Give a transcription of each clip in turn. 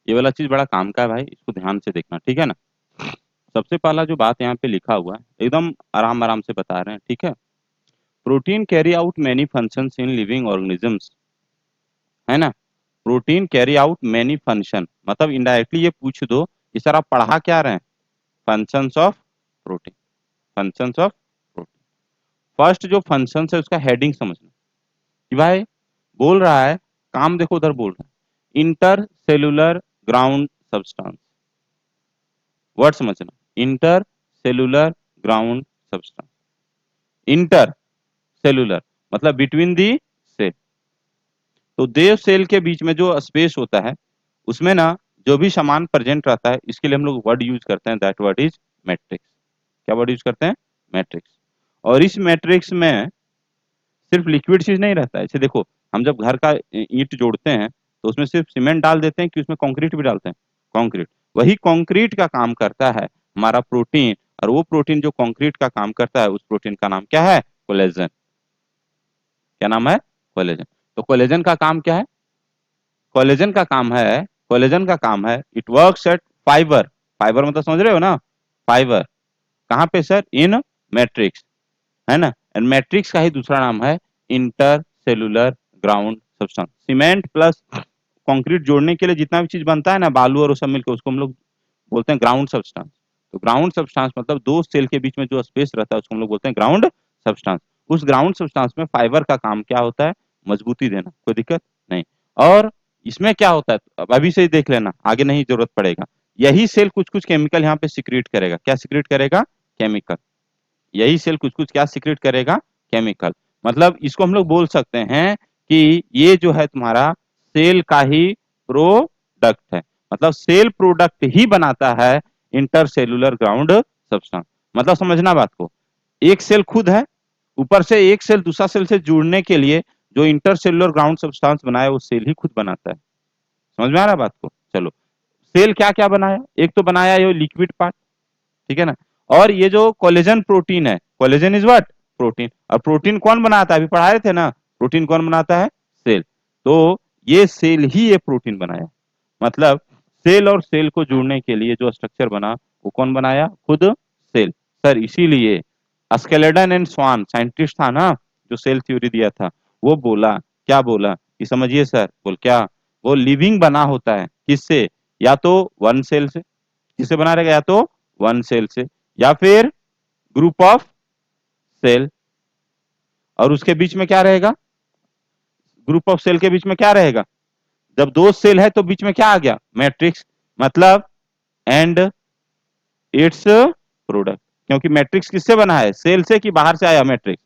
ये वाला चीज बड़ा काम का है भाई, इसको ध्यान से देखना, ठीक है ना। सबसे पहला जो बात यहाँ पे लिखा हुआ है एकदम आराम आराम से बता रहे हैं, ठीक है। Protein carry out many functions in living organisms, है ना। Protein carry out many function, मतलब इनडायरेक्टली ये पूछ दो कि सर आप पढ़ा क्या रहे हैं, functions of protein, functions of protein. First जो फंक्शंस है उसका हेडिंग समझना कि भाई बोल रहा है, काम देखो उधर बोल रहा है, intercellular ground substance, word समझना, intercellular ground substance. Intercellular मतलब बिटवीन दी सेल, तो देव सेल के बीच में जो स्पेस होता है उसमें ना जो भी सामान प्रेजेंट रहता है, इसके लिए हम लोग वर्ड यूज करते हैं, दैट वर्ड इज मैट्रिक्स। क्या वर्ड यूज करते हैं, मैट्रिक्स। और इस मैट्रिक्स में सिर्फ लिक्विड चीज नहीं रहता है, इसे देखो, हम जब घर का ईंट जोड़ते हैं तो उसमें सिर्फ सीमेंट डाल देते हैं कि उसमें कंक्रीट भी डालते हैं, कंक्रीट। वही कंक्रीट का काम करता है हमारा प्रोटीन, और वो प्रोटीन जो कंक्रीट का काम करता है उस प्रोटीन का नाम क्या है, कोलेजन। क्या नाम है, कोलेजन। तो कोलेजन का काम क्या है, कोलेजन का काम है, कोलेजन का काम है, it works at fibre, fibre मतलब समझ रहे हो ना, फाइबर कहाँ पे सर, इन मैट्रिक्स, है ना। एंड मैट्रिक्स का ही दूसरा नाम है intercellular ground substance. Cement plus concrete जोड़ने के लिए जितना भी चीज बनता है ना, बालू और वो सब मिलकर, उसको हम लोग बोलते हैं ग्राउंड सब्सटेंस। तो ग्राउंड सब्सटेंस मतलब दो सेल के बीच में जो स्पेस रहता है उसको हम लोग बोलते हैं ग्राउंड सब्सटेंस। उस ग्राउंड सब्सटेंस में फाइबर का काम क्या होता है, मजबूती देना, कोई दिक्कत नहीं। और इसमें क्या होता है, अब अभी से ही देख लेना, आगे नहीं जरूरत पड़ेगा। यही सेल कुछ कुछ केमिकल यहाँ पे सिक्रेट करेगा, क्या सिक्रेट करेगा, केमिकल। यही सेल कुछ कुछ क्या सिक्रेट करेगा, केमिकल। मतलब इसको हम लोग बोल सकते हैं कि ये जो है तुम्हारा सेल का ही प्रोडक्ट है, मतलब सेल प्रोडक्ट ही बनाता है इंटरसेलुलर ग्राउंड सब्सटेंस। मतलब समझना बात को, एक सेल खुद है, ऊपर से एक सेल दूसरा सेल से जुड़ने के लिए जो इंटरसेलुलर ग्राउंड सब्सटेंस बनाया वो सेल ही खुद बनाता है। समझ में आ रहा है बात को, चलो। सेल क्या क्या बनाया, एक तो बनाया ये लिक्विड पार्ट, ठीक है ना। और ये जो कोलेजन प्रोटीन है, कोलेजन इज व्हाट, प्रोटीन। और प्रोटीन कौन बनाता है, अभी पढ़ा रहे थे ना, प्रोटीन कौन बनाता है, सेल। तो ये सेल ही ये प्रोटीन बनाया, मतलब सेल और सेल को जोड़ने के लिए जो स्ट्रक्चर बना वो कौन बनाया, खुद सेल। सर इसीलिए स्केलेटन एंड स्वान साइंटिस्ट था ना जो सेल थ्योरी दिया था, वो बोला, क्या बोला कि समझिए सर, बोल क्या, वो लिविंग बना होता है किससे, या तो वन सेल से, किससे बना रहेगा, या तो वन सेल से, या फिर ग्रुप ऑफ सेल। और उसके बीच में क्या रहेगा, ग्रुप ऑफ सेल के बीच में क्या रहेगा, जब दो सेल है तो बीच में क्या आ गया, मैट्रिक्स, मतलब एंड इट्स प्रोडक्ट। क्योंकि मैट्रिक्स किससे बना है, सेल से, कि बाहर से आया मैट्रिक्स,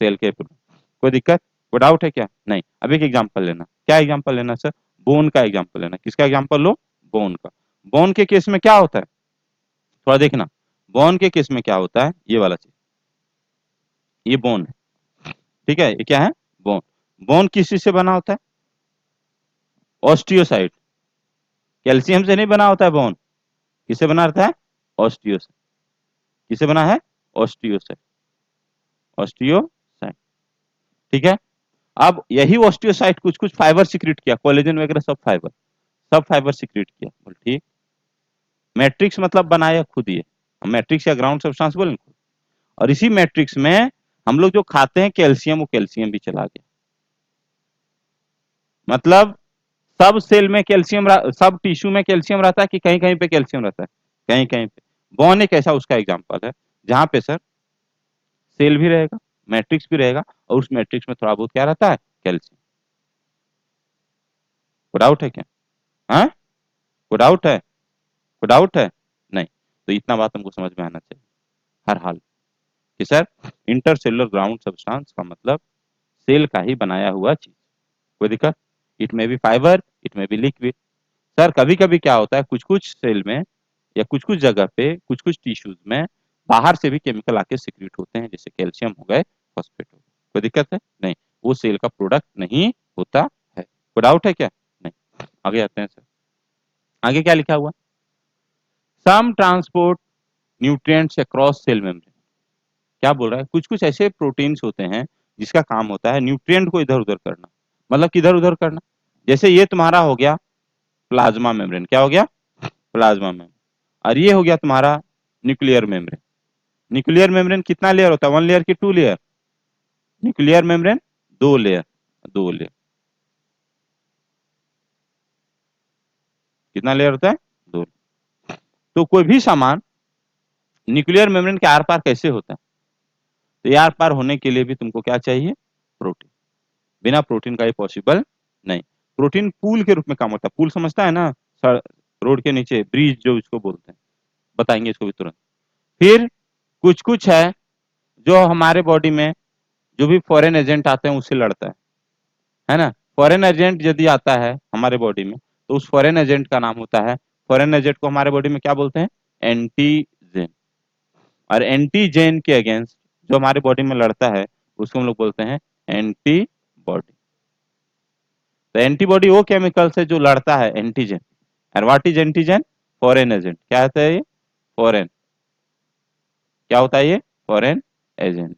सेल के प्रोडक्ट। कोई दिक्कत, कोई डाउट है क्या, नहीं। अब एक एग्जांपल लेना, क्या एग्जांपल लेना सर, बोन का एग्जांपल लेना। किसका एग्जांपल लो, बोन का। बोन के केस में क्या होता है, थोड़ा देखना, बोन के केस में क्या होता है, ये वाला चीज, ये बोन है, ठीक है, ये क्या है, बोन। बोन किस चीज से बना होता है, ऑस्टियोसाइट, कैल्शियम से नहीं बना होता है बोन, किससे बना रहता है, ऑस्टियोसाइट। किससे बना है, ऑस्टियोसाइट, ऑस्टियोसाइट, ठीक है। अब यही ऑस्टियोसाइट कुछ कुछ फाइबर सिक्रेट किया, कोलेजन वगैरह सब फाइबर, सब फाइबर सिक्रेट किया, बोल ठीक। मैट्रिक्स मतलब बनाया खुद ये, मैट्रिक्स या ग्राउंड सब्सटेंस बोले खुद। और इसी मैट्रिक्स में हम लोग जो खाते हैं कैल्शियम, वो कैल्शियम भी चला गया। मतलब सब सेल में कैल्शियम, सब टिश्यू में कैल्शियम रहता है कि कहीं कहीं पे कैल्शियम रहता है, कहीं कहीं पे। बोन एक ऐसा उसका एग्जांपल है जहां पे सर सेल भी रहेगा, मैट्रिक्स भी रहेगा, और उस मैट्रिक्स में थोड़ा बहुत क्या रहता है, कैल्शियम। कोई डाउट है क्या, हाँ, कोई डाउट है, कोई डाउट है, नहीं। तो इतना बात हमको समझ में आना चाहिए हर हाल कि सर इंटरसेलुलर ग्राउंड सब्सटेंस का मतलब सेल का ही बनाया हुआ चीज। कोई दिक्कत, इट में भी फाइबर, इट में भी लिक्विड। सर कभी कभी क्या होता है, कुछ कुछ सेल में या कुछ कुछ जगह पे, कुछ कुछ टिश्यूज में बाहर से भी केमिकल आके सिक्रेट होते हैं, जैसे कैल्शियम हो गए, फॉस्फेट हो गए। कोई दिक्कत है, नहीं, वो सेल का प्रोडक्ट नहीं होता है। कोई डाउट है क्या, नहीं। आगे आते हैं सर, आगे क्या लिखा हुआ, some transport nutrients across cell membrane. क्या बोल रहा है, कुछ कुछ ऐसे प्रोटीन्स होते हैं जिसका काम होता है न्यूट्रिएंट को इधर उधर करना, मतलब किधर उधर करना। जैसे ये तुम्हारा हो गया प्लाज्मा मेम्ब्रेन। क्या हो गया? Plasma membrane. और ये हो गया तुम्हारा न्यूक्लियर मेम्ब्रेन। न्यूक्लियर मेम्ब्रेन कितना लेयर होता है? 1 लेयर की 2 layer? Nuclear membrane 2 layer. 2 layer. कितना लेयर होता है? 2। तो कोई भी सामान न्यूक्लियर मेम्ब्रेन के आर पार कैसे होता है? तो ये आर पार होने के लिए भी तुमको क्या चाहिए? प्रोटीन। बिना प्रोटीन का ये पॉसिबल नहीं। प्रोटीन पूल के रूप में काम होता है। पूल समझता है ना? रोड के नीचे ब्रिज जो इसको बोलते हैं, बताएंगे इसको भी तुरंत। फिर कुछ कुछ है जो हमारे बॉडी में जो भी फॉरेन एजेंट आते हैं उससे लड़ता है ना? फॉरेन एजेंट यदि आता है हमारे बॉडी में तो उस फॉरेन एजेंट का नाम होता है, फॉरेन एजेंट को हमारे बॉडी में क्या बोलते हैं? एंटीजेन। और एंटीजेन के अगेंस्ट जो हमारे बॉडी में लड़ता है उसको हम लोग बोलते हैं एंटीबॉडी। तो एंटीबॉडी वो केमिकल से जो लड़ता है एंटीजन। और what is antigen? Foreign agent. क्या होता है ये? फॉरेन। क्या होता है ये? फॉरेन एजेंट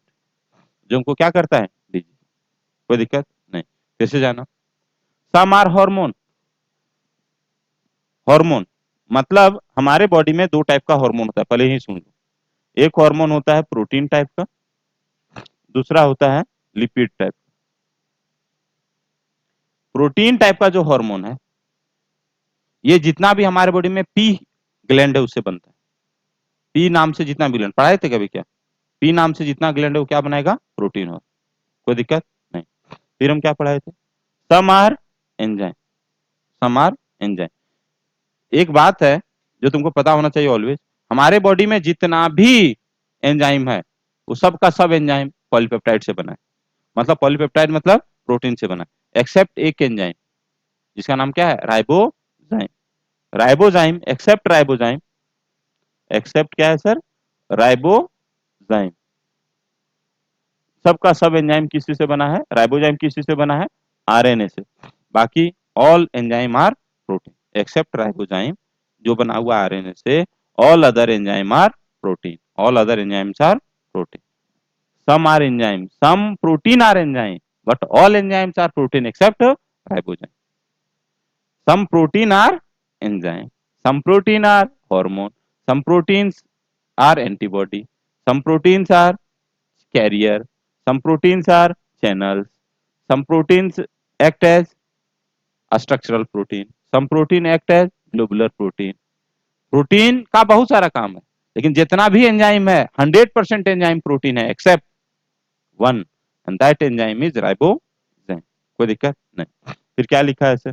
जो हमको क्या करता है? डिजीज। कोई दिक्कत नहीं। फिर से जाना। Some are hormone. हार्मोन मतलब हमारे बॉडी में 2 टाइप का हार्मोन होता है, पहले ही सुन लो। एक हार्मोन होता है प्रोटीन टाइप का, दूसरा होता है लिपिड टाइप। प्रोटीन टाइप का जो हार्मोन है ये जितना भी हमारे बॉडी में पी ग्लैंड है उससे बनता है। पी नाम से जितना भी ग्लैंड पढ़ाए थे कभी क्या? पी नाम से जितना ग्लैंड है वो क्या बनाएगा? प्रोटीन हो। कोई दिक्कत नहीं। फिर हम क्या पढ़ाए थे? Some are enzyme. Some are enzyme. एक बात है जो तुमको पता होना चाहिए ऑलवेज, हमारे बॉडी में जितना भी एंजाइम है वो सब का सब एंजाइम पॉलीपेप्टाइड से बना है। मतलब पॉलीपेप्टाइड मतलब प्रोटीन से बना है, एक्सेप्ट एक एंजाइम जिसका नाम क्या है? Ribozyme. Ribozyme except ribozyme. Except क्या है सर? राइबोजाइम। सबका सब एंजाइम किस चीज से बना है? राइबोजाइम किस चीज से बना है? आरएनए से। बाकी all enzyme are protein except ribozyme जो बना हुआ आरएनए से। All other enzyme are protein. All other enzymes are protein. Some are enzyme, some protein are enzyme, but all enzymes are protein except ribozyme. Some protein are enzyme, some protein are hormone, some proteins are antibody, some proteins are carrier, some proteins are channels, some proteins act as a structural protein, some protein act as globular protein. Protein का बहुत सारा काम है, लेकिन जितना भी enzyme है 100% enzyme protein है except one, and that enzyme is ribozyme. कोई दिक्कत नहीं। फिर क्या लिखा है सर?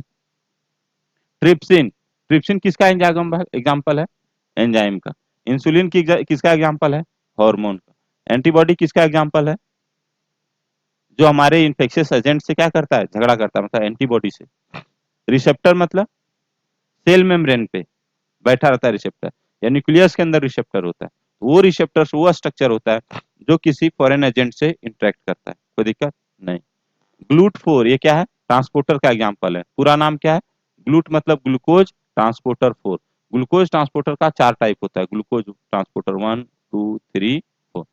ट्रिप्सिन। ट्रिप्सिन किसका एग्जाम्पल है? एंजाइम का। इंसुलिन किसका एग्जाम्पल है? हार्मोन का। एंटीबॉडी किसका एग्जाम्पल है? जो हमारे इन्फेक्शियस एजेंट से क्या करता है? झगड़ा करता है, मतलब एंटीबॉडी से। रिसेप्टर मतलब सेल मेम्ब्रेन पे बैठा रहता है रिसेप्टर, या न्यूक्लियस के अंदर रिसेप्टर होता है। वो रिसेप्टर वो स्ट्रक्चर होता है जो किसी फॉरेन एजेंट से इंटरेक्ट करता है। कोई दिक्कत नहीं। ग्लूट 4 ये क्या है? ट्रांसपोर्टर का एग्जाम्पल है। पूरा नाम क्या है? ग्लूट मतलब ग्लूकोज ट्रांसपोर्टर 4। ग्लूकोज ट्रांसपोर्टर का 4 टाइप होता है। Glucose transporter 1 2 3 4।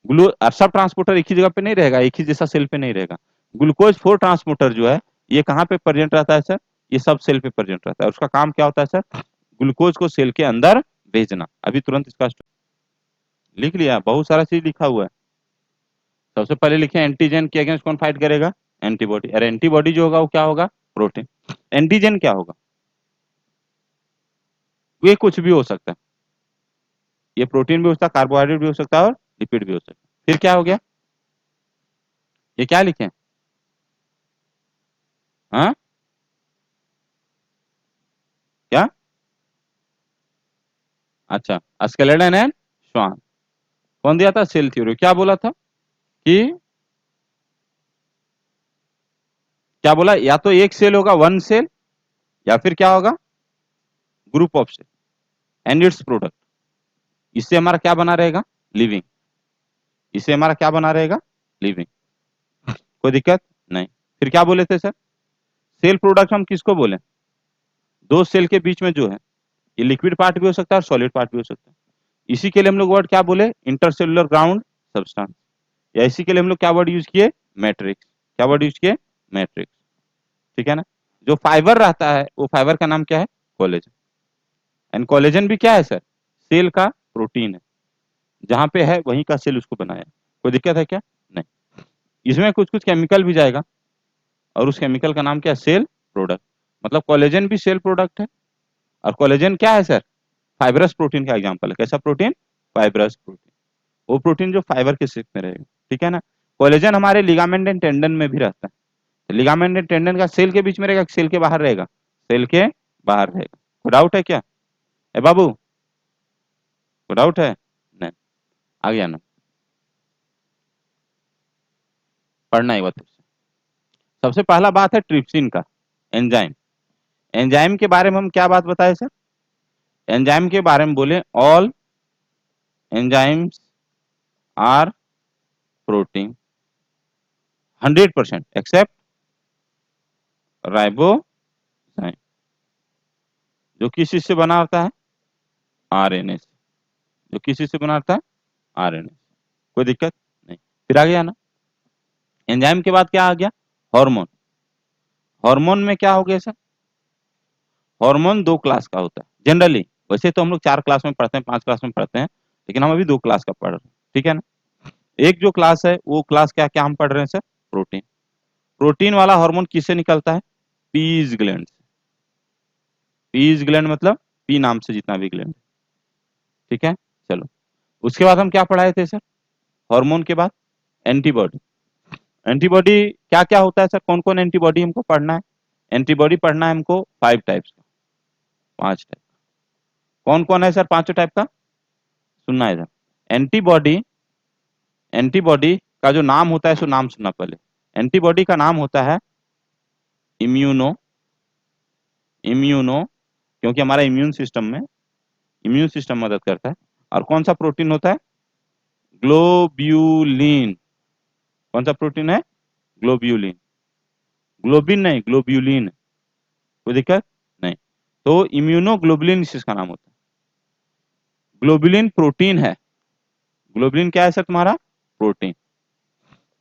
ग्लू और सब ट्रांसपोर्टर एक ही जगह पे नहीं रहेगा, एक ही जैसा सेल पे नहीं रहेगा। ग्लूकोज 4 ट्रांसपोर्टर जो है ये कहाँ पे प्रेजेंट रहता है सर? ये सब सेल पे प्रेजेंट रहता है। उसका काम क्या होता है सर? ग्लूकोज को सेल के अंदर भेजना। अभी तुरंत इसका लिख लिया, बहुत सारा चीज लिखा हुआ है। सबसे पहले लिखे एंटीजन के अगेंस्ट कौन फाइट करेगा? एंटीबॉडी। और एंटीबॉडी जो होगा वो क्या होगा? प्रोटीन। एंटीजन क्या होगा? ये कुछ भी हो सकता है। ये प्रोटीन भी हो सकता है, कार्बोहाइड्रेट भी हो सकता है और लिपिड भी हो सकता है। फिर क्या हो गया? ये क्या लिखे? हाँ क्या? अच्छा, स्केलेटन एंड श्वान। कौन दिया था? Cell theory. क्या बोला था कि क्या बोला? या तो एक सेल होगा, वन सेल, या फिर क्या होगा? Group of cell and its product. इससे हमारा क्या बना रहेगा? लिविंग। इससे हमारा क्या बना रहेगा? लिविंग। कोई दिक्कत नहीं। फिर क्या बोले थे सर? सेल प्रोडक्ट हम किसको बोले? दो सेल के बीच में जो है, ये लिक्विड पार्ट भी हो सकता है और सॉलिड पार्ट भी हो सकता है। इसी के लिए हम लोग वर्ड क्या बोले? Intercellular ground substance. या इसी के लिए हम लोग क्या वर्ड यूज किए? मैट्रिक्स। क्या वर्ड यूज किए? मैट्रिक्स। ठीक है ना? जो फाइबर रहता है वो फाइबर का नाम क्या है? कोलेजन। एंड कोलेजन भी क्या है सर? सेल का प्रोटीन है, जहां पे है वहीं का सेल उसको बनाया। कोई दिक्कत है क्या? नहीं। इसमें कुछ कुछ केमिकल भी जाएगा और उस केमिकल का नाम क्या है? Cell product. मतलब कोलेजन भी सेल प्रोडक्ट है। और कोलेजन क्या है सर? फाइब्रस प्रोटीन का एग्जांपल है। कैसा प्रोटीन? Fibrous protein. वो प्रोटीन जो फाइबर के शेप में रहेगा, ठीक है ना। कोलेजन हमारे लिगामेंट एंड टेंडन में भी रहता है। लिगामेंट एंड टेंडन का सेल के बीच में रहेगा, सेल के बाहर रहेगा? सेल के बाहर रहेगा। कोई डाउट है क्या? ए बाबू, कोई डाउट है? नहीं। आ गया ना? पढ़ना एक बार फिर से। सबसे पहला बात है ट्रिप्सिन का, एंजाइम। एंजाइम के बारे में हम क्या बात बताए सर? एंजाइम के बारे में बोले all enzymes are protein 100% except ribozyme, जो किस चीज से बना होता है? आरएनए से। जो किस चीज से बना होता है? आरएनए से। कोई दिक्कत नहीं। फिर आ गया ना, एंजाइम के बाद क्या आ गया? हार्मोन। हार्मोन में क्या हो गया सर? हार्मोन दो क्लास का होता है जनरली। वैसे तो हम लोग 4 क्लास में पढ़ते हैं, 5 क्लास में पढ़ते हैं, लेकिन हम अभी 2 क्लास का पढ़ रहे हैं, ठीक है ना। एक जो क्लास है वो क्लास क्या क्या हम पढ़ रहे हैं सर? प्रोटीन। प्रोटीन वाला हार्मोन किससे निकलता है? पीज ग्लैंड से। पीज ग्लैंड मतलब पी नाम से जितना भी ग्लैंड, ठीक है। चलो, उसके बाद हम क्या पढ़ाए थे सर? हार्मोन के बाद एंटीबॉडी। एंटीबॉडी क्या क्या होता है सर? कौन कौन एंटीबॉडी हमको पढ़ना है? एंटीबॉडी पढ़ना है हमको 5 टाइप्स का, 5 टाइप। कौन कौन है सर पांचों टाइप का? सुनना है इधर। एंटीबॉडी, एंटीबॉडी का जो नाम होता है सो नाम सुनना पहले। एंटीबॉडी का नाम होता है इम्यूनो। इम्यूनो, क्योंकि हमारा इम्यून सिस्टम में, इम्यून सिस्टम मदद करता है। और कौन सा प्रोटीन होता है? ग्लोब्यूलिन। कौन सा प्रोटीन है? ग्लोब्यूलिन। ग्लोबिन नहीं, ग्लोब्यूलिन। कोई दिक्कत नहीं। तो इम्यूनोग्लोबुलिन इसका नाम होता है। ग्लोबुलिन प्रोटीन है। ग्लोबुलिन क्या है सर तुम्हारा? प्रोटीन।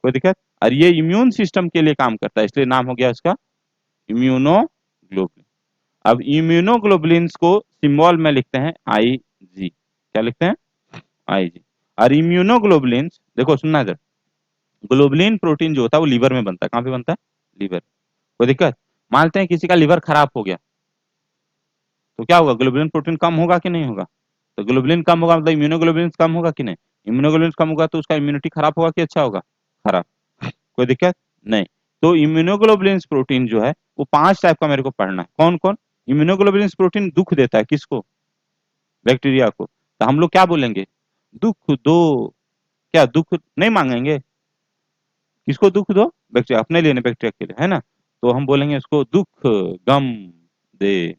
कोई दिक्कत? और ये इम्यून सिस्टम के लिए काम करता है, इसलिए नाम हो गया इसका इम्यूनोग्लोबुलिन। अब इम्यूनोग्लोबुलिन्स को सिंबल में लिखते हैं IG। क्या लिखते हैं? IG। और इम्यूनोग्लोबुलिन्स देखो, सुनना इधर। ग्लोबुलिन प्रोटीन जो होता है वो लीवर में बनता है। कहाँ पे बनता है? लीवर। कोई दिक्कत? मानते हैं किसी का लीवर खराब हो गया, तो क्या होगा? ग्लोबुलिन प्रोटीन कम होगा कि नहीं होगा? तो ग्लोबुलिन कम होगा मतलब इम्यूनोग्लोबुलिन कम होगा कि नहीं? इम्यूनोग्लोबुलिन कम होगा तो उसका इम्यूनिटी खराब होगा कि अच्छा होगा? खराब। कोई दिक्कत नहीं। तो इम्यूनोग्लोबुलिन प्रोटीन जो है वो 5 टाइप का मेरे को पढ़ना है। कौन कौन? इम्यूनोग्लोबुलिन प्रोटीन दुख देता है किसको? बैक्टीरिया को। तो हम लोग क्या बोलेंगे? दुख दो। क्या दुख नहीं मांगेंगे? किसको दुख दो? बैक्टीरिया, अपने लिए नहीं, बैक्टीरिया के लिए, है ना। तो हम बोलेंगे इसको दुख गम दे।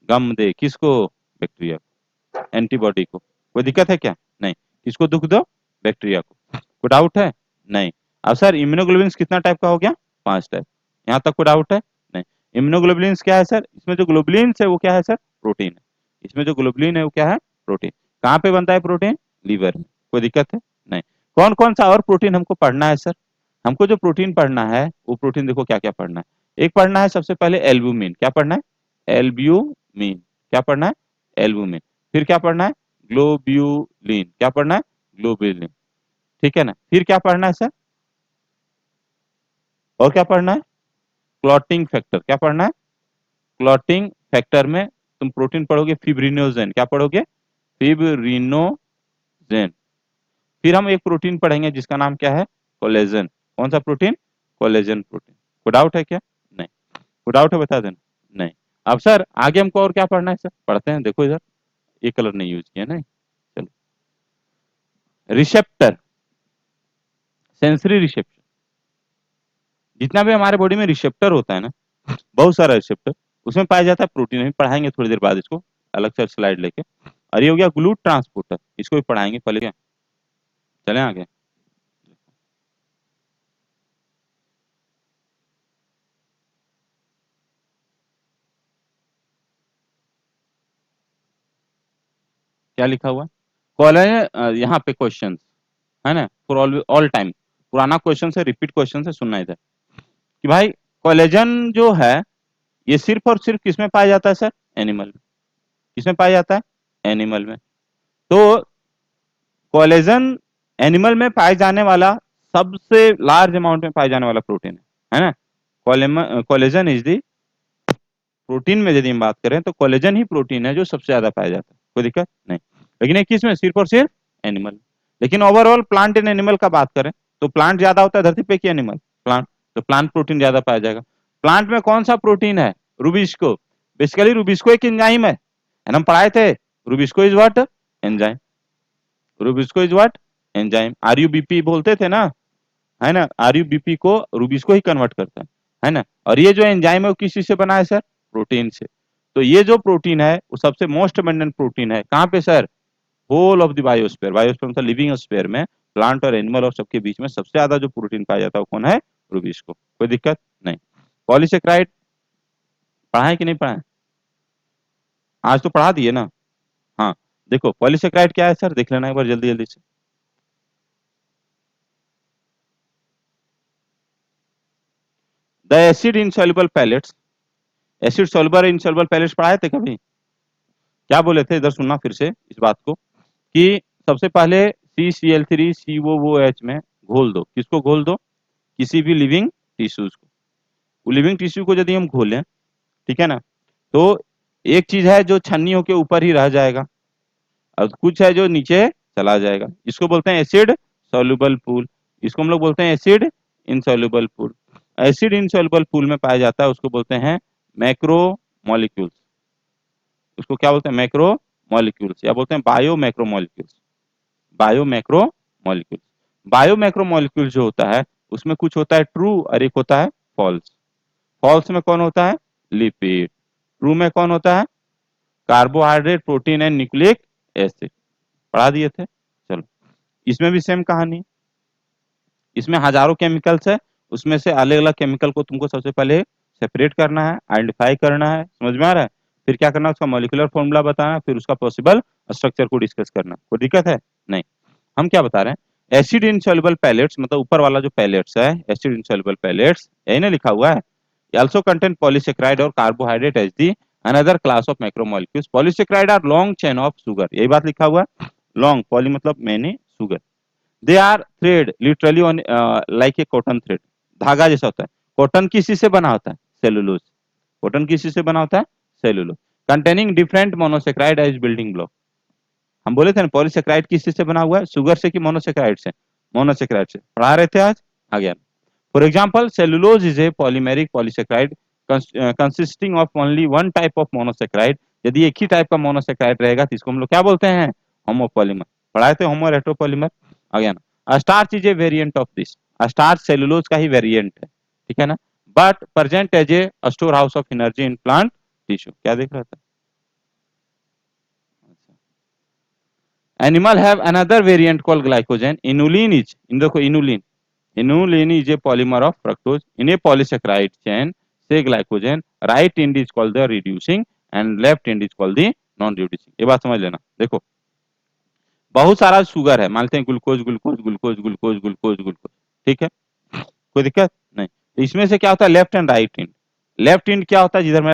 गम दे किसको? बैक्टीरिया को, एंटीबॉडी को। कोई दिक्कत है क्या? नहीं। किसको दुख दो? बैक्टीरिया को। कोई डाउट है? नहीं। अब सर इम्यूनोग्लोबुलिन कितना टाइप का हो गया? 5 टाइप। यहाँ तक कोई डाउट है? नहीं। इम्यूनोग्लोबुलिन क्या है सर? इसमें जो ग्लोबुलिन है वो क्या है सर? प्रोटीन है। इसमें जो ग्लोबुलिन है वो क्या है? प्रोटीन। कहाँ पे बनता है प्रोटीन? लीवर में। कोई दिक्कत है? नहीं। कौन कौन सा और प्रोटीन हमको पढ़ना है सर? हमको जो प्रोटीन पढ़ना है वो प्रोटीन देखो क्या क्या पढ़ना है। एक पढ़ना है सबसे पहले एल्ब्यूमिन। क्या पढ़ना है? एल्ब्यूमिन। क्या पढ़ना है? एल्ब्यूमिन। फिर क्या पढ़ना है? ग्लोब्यूलिन। क्या पढ़ना है? ग्लोब्यूलिन। ठीक है ना। फिर क्या पढ़ना है सर? और क्या पढ़ना है? Clotting factor. क्या पढ़ना है? क्लॉटिंग फैक्टर में तुम प्रोटीन पढ़ोगे फिब्रिनोजेन। क्या पढ़ोगे? फिब्रिनोजेन। फिर हम एक प्रोटीन पढ़ेंगे जिसका नाम क्या है? कोलेजन। कौन सा प्रोटीन? Collagen protein. कोई डाउट है क्या? नहीं। कोई डाउट है बता देना। नहीं। अब सर आगे हमको और क्या पढ़ना है सर? पढ़ते हैं, देखो इधर, ये कलर नहीं यूज किया ना। चलो, रिसेप्टर, सेंसरी रिसेप्शन। जितना भी हमारे बॉडी में रिसेप्टर होता है ना, बहुत सारा रिसेप्टर, उसमें पाया जाता है प्रोटीन। हम पढ़ाएंगे थोड़ी देर बाद इसको, अलग से स्लाइड लेके। और ये हो गया ग्लूट ट्रांसपोर्टर, इसको भी पढ़ाएंगे पहले। क्या चले आगे? क्या लिखा हुआ है? कॉलेज यहाँ पे क्वेश्चन है ना, फॉर ऑल ऑल टाइम। पुराना क्वेश्चन है, रिपीट क्वेश्चन है, सुनना इधर कि भाई कोलेजन जो है ये सिर्फ और सिर्फ किसमें पाया जाता है सर? एनिमल में। किसमें पाया जाता है? एनिमल में। तो कोलेजन एनिमल में पाए जाने वाला सबसे लार्ज अमाउंट में पाए जाने वाला प्रोटीन है ना? कोलेजन इज दी, प्रोटीन में यदि हम बात करें तो कोलेजन ही प्रोटीन है जो सबसे ज्यादा पाया जाता है, कोई दिक्कत नहीं। लेकिन एक किसमें? सिर्फ और सिर्फ एनिमल। लेकिन ओवरऑल प्लांट एंड एनिमल का बात करें तो प्लांट ज्यादा होता है धरती पे कि एनिमल? प्लांट। तो प्लांट प्रोटीन ज्यादा पाया जाएगा। प्लांट में कौन सा प्रोटीन है? रूबिस्को। बेसिकली रूबिस्को एक एंजाइम है, हम पढ़ाए थे। Rubisco is what? Enzyme. Rubisco is what? Enzyme. RuBP बोलते थे ना, है ना? आरयूबीपी को रूबिस्को ही कन्वर्ट करता है ना? और ये जो एंजाइम है वो किस चीज से बना है सर? प्रोटीन से। तो ये जो प्रोटीन है वो सबसे मोस्ट अबंडेंट प्रोटीन है कहाँ पे sir? Whole of the biosphere. Biosphere मतलब लिविंग स्फीयर में प्लांट और एनिमल और सबके बीच में सबसे ज्यादा जो प्रोटीन पाया जाता है वो कौन है? रूबिस्को। कोई दिक्कत नहीं। पॉलीसेक्राइड पढ़ा है कि नहीं पढ़ा है? आज तो पढ़ा दिए ना। हाँ, देखो पॉलीसेक्राइड क्या है सर, देख लेना एक बार जल्दी जल्दी से। The acid insoluble pellets. Acid soluble insoluble pellets पढ़ाए थे कभी? क्या बोले थे? इधर सुनना फिर से इस बात को कि सबसे पहले CCl3COOH में घोल दो। किसको घोल दो? किसी भी लिविंग टिश्यूज को। वो लिविंग टिश्यू को यदि हम घोलें, ठीक है ना, तो एक चीज है जो छन्नी होके ऊपर ही रह जाएगा और कुछ है जो नीचे चला जाएगा। इसको बोलते हैं एसिड सॉल्युबल पूल। इसको हम लोग बोलते हैं acid insoluble pool. Acid insoluble pool में पाया जाता है उसको बोलते हैं मैक्रो मॉलिक्यूल्स। उसको क्या बोलते हैं? मैक्रो मॉलिक्यूल्स, या बोलते हैं bio macro molecules. Bio macro molecules. Bio macro molecule जो होता है उसमें कुछ होता है ट्रू और एक होता है फॉल्स। फॉल्स में कौन होता है? लिपिड। ट्रू में कौन होता है? Carbohydrate, protein and nucleic acid. पढ़ा दिए थे। चलो, इसमें भी सेम कहानी। इसमें हजारों केमिकल्स है, उसमें से अलग अलग केमिकल को तुमको सबसे पहले सेपरेट करना है, आइडेंटिफाई करना है। समझ में आ रहा है? फिर क्या करना है? उसका मॉलिक्यूलर फॉर्मूला बताना है, फिर उसका पॉसिबल स्ट्रक्चर को डिस्कस करना। कोई दिक्कत है? नहीं। हम क्या बता रहे हैं? एसिड इनसॉल्युबल पैलेट्स मतलब ऊपर वाला जो पैलेट्स है, एसिड इनसॉल्युबल पैलेट्स, यही ना लिखा हुआ है। It also contain polysaccharide और carbohydrate as the another class of macromolecules. Polysaccharide are long chain of sugar. यही बात लिखा हुआ है। Long, poly मतलब मैंने, sugar. They are thread literally on like a cotton thread. धागा जैसा होता है। कॉटन किस चीज से बना होता है? सेलुलोज। कॉटन किस चीज से बना होता है? Cellulose. Containing different monosaccharide as building block. हम बोले थे ना पॉलीसेक्राइड किस चीज से बना हुआ है? शुगर से कि मोनोसेक्राइड से? मोनोसेक्राइड से। पढ़ा रहे थे आज? आ गया। For example, cellulose is a polymeric polysaccharide consisting of only one type of monosaccharide. यदि एक ही टाइप का मोनोसेक्राइड रहेगा तो इसको हम लोग क्या बोलते हैं? होमोपॉलीमर। पढ़ाए थे होमो रेट्रोपॉलीमर। आ गया ना। Starch is a variant of this. Starch cellulose का ही वेरिएंट है, ठीक है ना, but present as a storehouse of energy in plant tissue. क्या देख रहा था? Animal have another variant called glycogen. Inulin is, in देखो inulin, inulin is a polymer of fructose in a polysaccharide chain. Say glycogen, right end is called the reducing and left end is called the non reducing. ये बात समझ लेना। देखो बहुत सारा sugar है, मानते हैं glucose glucose glucose glucose glucose glucose, ठीक है, कोई दिक्कत नहीं। तो इसमें से क्या होता है? Left and right and. Left and क्या होता है? जिधर